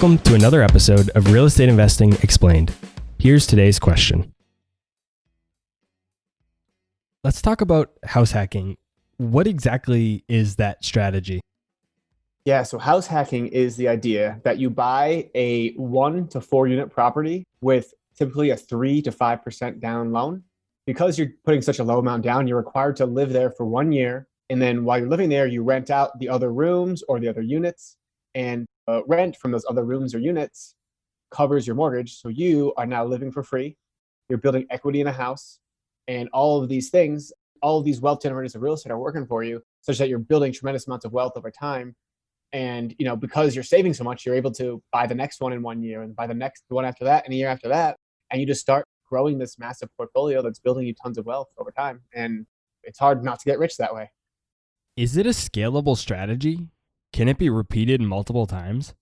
Welcome to another episode of Real Estate Investing Explained. Here's today's question. Let's talk about house hacking. What exactly is that strategy? Yeah, so house hacking is the idea that you buy a 1 to 4 unit property with typically a 3 to 5% down loan. Because you're putting such a low amount down, you're required to live there for 1 year. And then while you're living there, you rent out the other rooms or the other units, and rent from those other rooms or units covers your mortgage. So you are now living for free. You're building equity in a house, and all of these things, all of these wealth generators of real estate are working for you, such that you're building tremendous amounts of wealth over time. And because you're saving so much, you're able to buy the next one in 1 year and buy the next one after that and a year after that. And you just start growing this massive portfolio that's building you tons of wealth over time. And it's hard not to get rich that way. Is it a scalable strategy? Can it be repeated multiple times?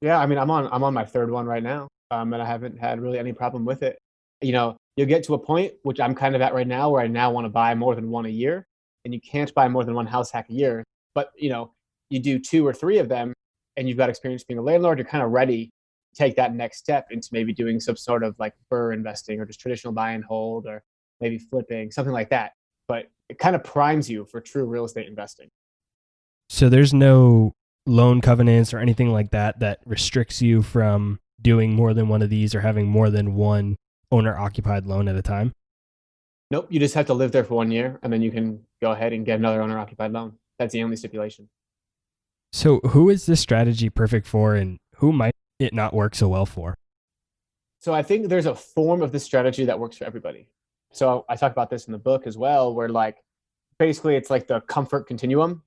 Yeah, I mean, I'm on my third one right now, and I haven't had really any problem with it. You'll get to a point, which I'm kind of at right now, where I now want to buy more than one a year, and you can't buy more than one house hack a year. But you do 2 or 3 of them, and you've got experience being a landlord. You're kind of ready to take that next step into maybe doing some sort of like BRRRR investing or just traditional buy and hold, or maybe flipping, something like that. But it kind of primes you for true real estate investing. So there's no loan covenants or anything like that that restricts you from doing more than one of these or having more than one owner-occupied loan at a time? Nope, you just have to live there for 1 year, and then you can go ahead and get another owner-occupied loan. That's the only stipulation. So who is this strategy perfect for, and who might it not work so well for? So I think there's a form of this strategy that works for everybody. So I talk about this in the book as well, where basically it's like the comfort continuum,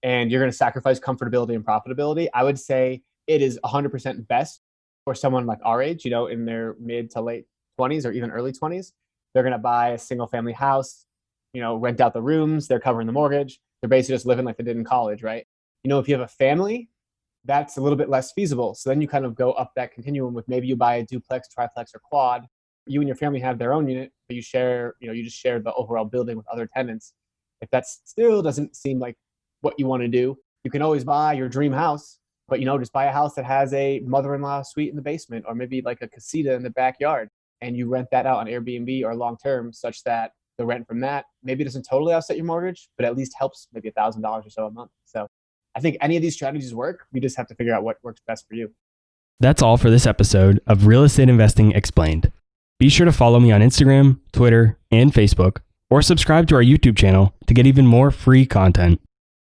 and you're going to sacrifice comfortability and profitability. I would say it is 100% best for someone like our age, in their mid to late 20s or even early 20s. They're going to buy a single family house, rent out the rooms, they're covering the mortgage. They're basically just living like they did in college, right? If you have a family, that's a little bit less feasible. So then you kind of go up that continuum with maybe you buy a duplex, triplex, or quad. You and your family have their own unit, but you share, you just share the overall building with other tenants. If that still doesn't seem like what you want to do, you can always buy your dream house, but just buy a house that has a mother-in-law suite in the basement, or maybe like a casita in the backyard, and you rent that out on Airbnb or long-term, such that the rent from that maybe doesn't totally offset your mortgage, but at least helps maybe $1,000 or so a month. So I think any of these strategies work. We just have to figure out what works best for you. That's all for this episode of Real Estate Investing Explained. Be sure to follow me on Instagram, Twitter, and Facebook, or subscribe to our YouTube channel to get even more free content.